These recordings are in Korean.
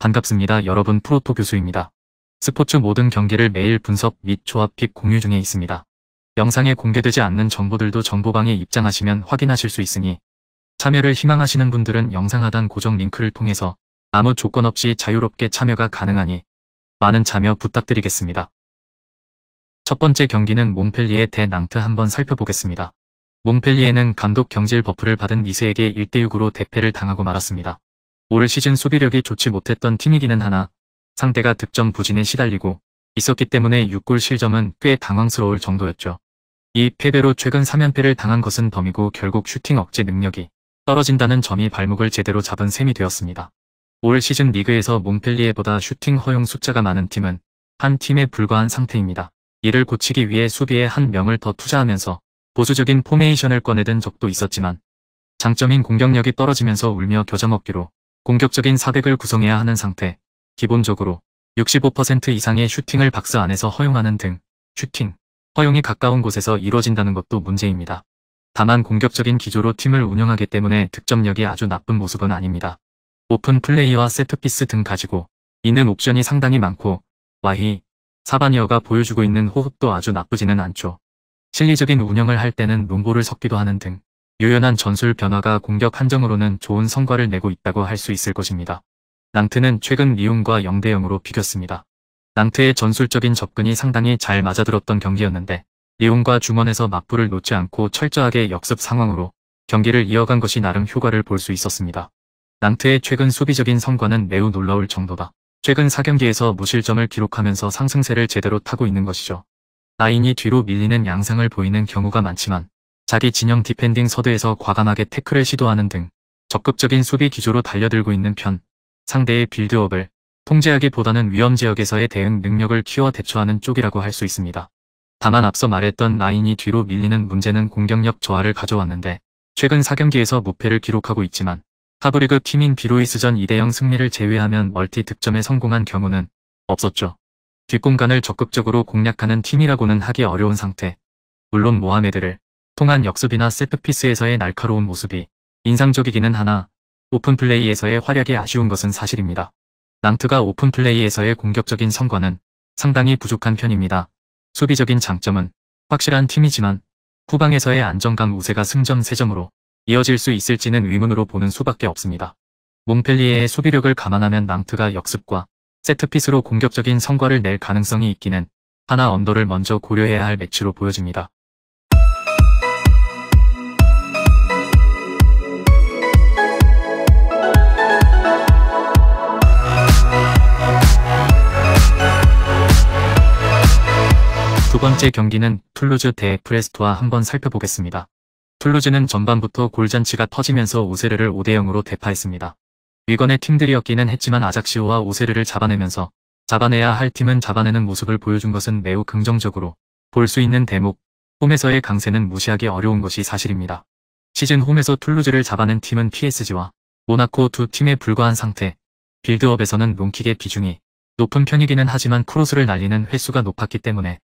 반갑습니다. 여러분, 프로토 교수입니다. 스포츠 모든 경기를 매일 분석 및 조합 픽 공유 중에 있습니다. 영상에 공개되지 않는 정보들도 정보방에 입장하시면 확인하실 수 있으니 참여를 희망하시는 분들은 영상 하단 고정 링크를 통해서 아무 조건 없이 자유롭게 참여가 가능하니 많은 참여 부탁드리겠습니다. 첫 번째 경기는 몽펠리에 대 낭트 한번 살펴보겠습니다. 몽펠리에는 감독 경질 버프를 받은 니스에게 1대6으로 대패를 당하고 말았습니다. 올 시즌 수비력이 좋지 못했던 팀이기는 하나 상대가 득점 부진에 시달리고 있었기 때문에 6골 실점은 꽤 당황스러울 정도였죠. 이 패배로 최근 3연패를 당한 것은 덤이고 결국 슈팅 억제 능력이 떨어진다는 점이 발목을 제대로 잡은 셈이 되었습니다. 올 시즌 리그에서 몽펠리에보다 슈팅 허용 숫자가 많은 팀은 한 팀에 불과한 상태입니다. 이를 고치기 위해 수비에 한 명을 더 투자하면서 보수적인 포메이션을 꺼내든 적도 있었지만 장점인 공격력이 떨어지면서 울며 겨자 먹기로 공격적인 사백을 구성해야 하는 상태, 기본적으로 65% 이상의 슈팅을 박스 안에서 허용하는 등 슈팅, 허용이 가까운 곳에서 이루어진다는 것도 문제입니다. 다만 공격적인 기조로 팀을 운영하기 때문에 득점력이 아주 나쁜 모습은 아닙니다. 오픈 플레이와 세트피스 등 가지고 있는 옵션이 상당히 많고 와히, 사바니어가 보여주고 있는 호흡도 아주 나쁘지는 않죠. 실리적인 운영을 할 때는 롱볼을 섞기도 하는 등 유연한 전술 변화가 공격 한정으로는 좋은 성과를 내고 있다고 할 수 있을 것입니다. 낭트는 최근 리옹과 0대0으로 비겼습니다. 낭트의 전술적인 접근이 상당히 잘 맞아들었던 경기였는데 리옹과 중원에서 맞불을 놓지 않고 철저하게 역습 상황으로 경기를 이어간 것이 나름 효과를 볼 수 있었습니다. 낭트의 최근 수비적인 성과는 매우 놀라울 정도다. 최근 4경기에서 무실점을 기록하면서 상승세를 제대로 타고 있는 것이죠. 라인이 뒤로 밀리는 양상을 보이는 경우가 많지만 자기 진영 디펜딩 서드에서 과감하게 태클을 시도하는 등 적극적인 수비 기조로 달려들고 있는 편, 상대의 빌드업을 통제하기보다는 위험 지역에서의 대응 능력을 키워 대처하는 쪽이라고 할 수 있습니다. 다만 앞서 말했던 라인이 뒤로 밀리는 문제는 공격력 저하를 가져왔는데 최근 4경기에서 무패를 기록하고 있지만 하브리그 팀인 비로이스전 2대0 승리를 제외하면 멀티 득점에 성공한 경우는 없었죠. 뒷공간을 적극적으로 공략하는 팀이라고는 하기 어려운 상태. 물론 모하메드를 통한 역습이나 세트피스에서의 날카로운 모습이 인상적이기는 하나 오픈플레이에서의 활약이 아쉬운 것은 사실입니다. 낭트가 오픈플레이에서의 공격적인 성과는 상당히 부족한 편입니다. 수비적인 장점은 확실한 팀이지만 후방에서의 안정감 우세가 승점 3점으로 이어질 수 있을지는 의문으로 보는 수밖에 없습니다. 몽펠리에의 수비력을 감안하면 낭트가 역습과 세트피스로 공격적인 성과를 낼 가능성이 있기는 하나 언더를 먼저 고려해야 할 매치로 보여집니다. 두 번째 경기는 툴루즈 대 프레스트와 한번 살펴보겠습니다. 툴루즈는 전반부터 골잔치가 터지면서 오세르를 5대0으로 대파했습니다. 위건의 팀들이었기는 했지만 아작시오와 오세르를 잡아내면서 잡아내야 할 팀은 잡아내는 모습을 보여준 것은 매우 긍정적으로 볼 수 있는 대목, 홈에서의 강세는 무시하기 어려운 것이 사실입니다. 시즌 홈에서 툴루즈를 잡아낸 팀은 PSG와 모나코 두 팀에 불과한 상태, 빌드업에서는 롱킥의 비중이 높은 편이기는 하지만 크로스를 날리는 횟수가 높았기 때문에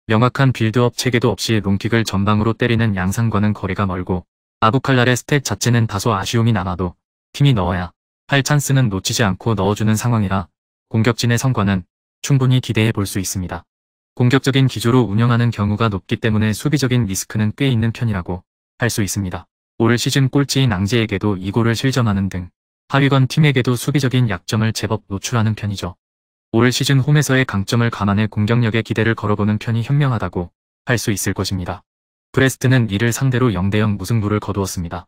명확한 빌드업 체계도 없이 롱킥을 전방으로 때리는 양상과는 거리가 멀고 아부칼랄의 스탯 자체는 다소 아쉬움이 남아도 팀이 넣어야 할 찬스는 놓치지 않고 넣어주는 상황이라 공격진의 성과는 충분히 기대해 볼 수 있습니다. 공격적인 기조로 운영하는 경우가 높기 때문에 수비적인 리스크는 꽤 있는 편이라고 할 수 있습니다. 올 시즌 꼴찌인 앙제에게도 2골을 실점하는 등 하위권 팀에게도 수비적인 약점을 제법 노출하는 편이죠. 올 시즌 홈에서의 강점을 감안해 공격력에 기대를 걸어보는 편이 현명하다고 할 수 있을 것입니다. 브레스트는 이를 상대로 0대0 무승부를 거두었습니다.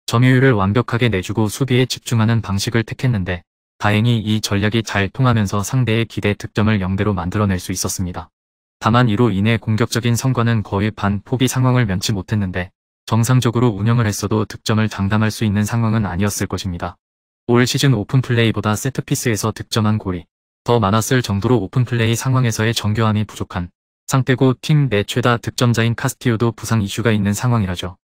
점유율을 완벽하게 내주고 수비에 집중하는 방식을 택했는데 다행히 이 전략이 잘 통하면서 상대의 기대 득점을 0대로 만들어낼 수 있었습니다. 다만 이로 인해 공격적인 성과는 거의 반 포기 상황을 면치 못했는데 정상적으로 운영을 했어도 득점을 장담할 수 있는 상황은 아니었을 것입니다. 올 시즌 오픈플레이보다 세트피스에서 득점한 골이 더 많았을 정도로 오픈플레이 상황에서의 정교함이 부족한 상태고 팀 내 최다 득점자인 카스티오도 부상 이슈가 있는 상황이라죠.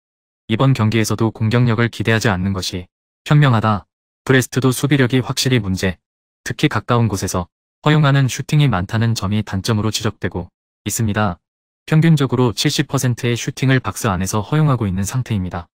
이번 경기에서도 공격력을 기대하지 않는 것이 현명하다. 브레스트도 수비력이 확실히 문제, 특히 가까운 곳에서 허용하는 슈팅이 많다는 점이 단점으로 지적되고 있습니다. 평균적으로 70%의 슈팅을 박스 안에서 허용하고 있는 상태입니다.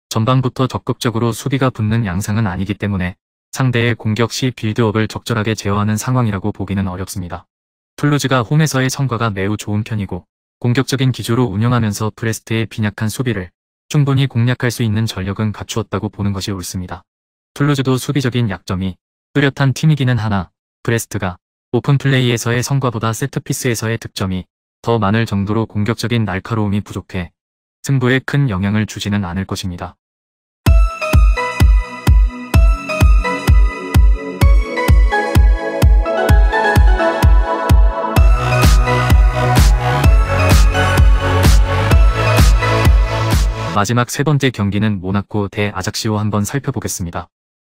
전반부터 적극적으로 수비가 붙는 양상은 아니기 때문에 상대의 공격 시 빌드업을 적절하게 제어하는 상황이라고 보기는 어렵습니다. 툴루즈가 홈에서의 성과가 매우 좋은 편이고 공격적인 기조로 운영하면서 브레스트의 빈약한 수비를 충분히 공략할 수 있는 전력은 갖추었다고 보는 것이 옳습니다. 툴루즈도 수비적인 약점이 뚜렷한 팀이기는 하나 브레스트가 오픈 플레이에서의 성과보다 세트피스에서의 득점이 더 많을 정도로 공격적인 날카로움이 부족해 승부에 큰 영향을 주지는 않을 것입니다. 마지막 세 번째 경기는 모나코 대 아작시오 한번 살펴보겠습니다.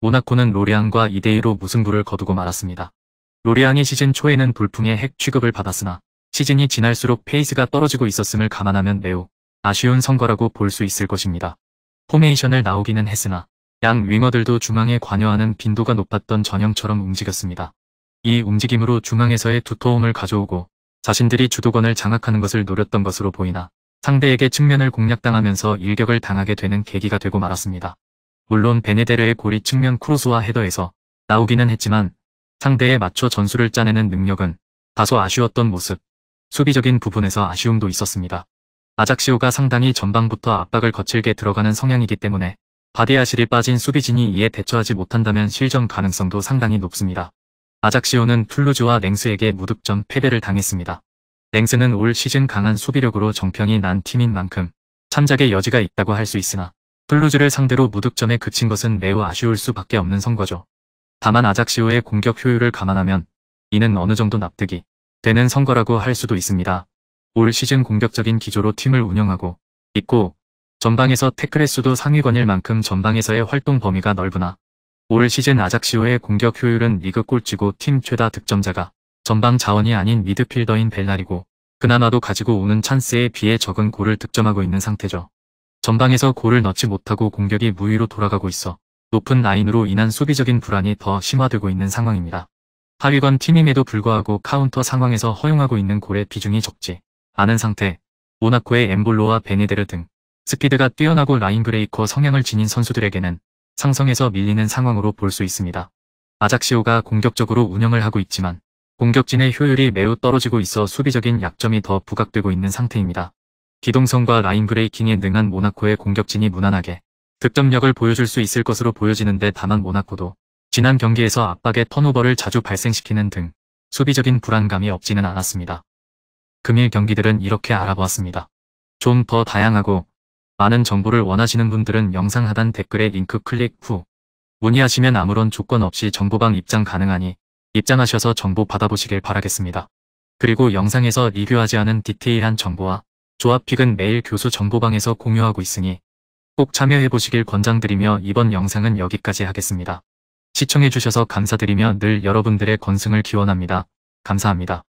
모나코는 로리앙과 2대2로 무승부를 거두고 말았습니다. 로리앙이 시즌 초에는 돌풍의 핵 취급을 받았으나 시즌이 지날수록 페이스가 떨어지고 있었음을 감안하면 매우 아쉬운 성과라고 볼 수 있을 것입니다. 포메이션을 나오기는 했으나 양 윙어들도 중앙에 관여하는 빈도가 높았던 전형처럼 움직였습니다. 이 움직임으로 중앙에서의 두터움을 가져오고 자신들이 주도권을 장악하는 것을 노렸던 것으로 보이나 상대에게 측면을 공략당하면서 일격을 당하게 되는 계기가 되고 말았습니다. 물론 베네데르의 골이 측면 크로스와 헤더에서 나오기는 했지만 상대에 맞춰 전술을 짜내는 능력은 다소 아쉬웠던 모습, 수비적인 부분에서 아쉬움도 있었습니다. 아작시오가 상당히 전방부터 압박을 거칠게 들어가는 성향이기 때문에 바디아실이 빠진 수비진이 이에 대처하지 못한다면 실점 가능성도 상당히 높습니다. 아작시오는 툴루즈와 랭스에게 무득점 패배를 당했습니다. 랭스는 올 시즌 강한 수비력으로 정평이 난 팀인 만큼 참작의 여지가 있다고 할 수 있으나 툴루즈를 상대로 무득점에 그친 것은 매우 아쉬울 수밖에 없는 성과죠. 다만 아작시오의 공격 효율을 감안하면 이는 어느 정도 납득이 되는 성과라고 할 수도 있습니다. 올 시즌 공격적인 기조로 팀을 운영하고 있고 전방에서 태클 횟수도 상위권일 만큼 전방에서의 활동 범위가 넓으나 올 시즌 아작시오의 공격 효율은 리그 꼴찌고 팀 최다 득점자가 전방 자원이 아닌 미드필더인 벨라리고 그나마도 가지고 오는 찬스에 비해 적은 골을 득점하고 있는 상태죠. 전방에서 골을 넣지 못하고 공격이 무위로 돌아가고 있어 높은 라인으로 인한 수비적인 불안이 더 심화되고 있는 상황입니다. 하위권 팀임에도 불구하고 카운터 상황에서 허용하고 있는 골의 비중이 적지 않은 상태, 모나코의 엠볼로와 베네데르 등 스피드가 뛰어나고 라인 브레이커 성향을 지닌 선수들에게는 상성에서 밀리는 상황으로 볼 수 있습니다. 아작시오가 공격적으로 운영을 하고 있지만 공격진의 효율이 매우 떨어지고 있어 수비적인 약점이 더 부각되고 있는 상태입니다. 기동성과 라인 브레이킹에 능한 모나코의 공격진이 무난하게 득점력을 보여줄 수 있을 것으로 보여지는데 다만 모나코도 지난 경기에서 압박의 턴오버를 자주 발생시키는 등 수비적인 불안감이 없지는 않았습니다. 금일 경기들은 이렇게 알아보았습니다. 좀 더 다양하고 많은 정보를 원하시는 분들은 영상 하단 댓글에 링크 클릭 후 문의하시면 아무런 조건 없이 정보방 입장 가능하니 입장하셔서 정보 받아보시길 바라겠습니다. 그리고 영상에서 리뷰하지 않은 디테일한 정보와 조합픽은 매일 교수 정보방에서 공유하고 있으니 꼭 참여해보시길 권장드리며 이번 영상은 여기까지 하겠습니다. 시청해주셔서 감사드리며 늘 여러분들의 건승을 기원합니다. 감사합니다.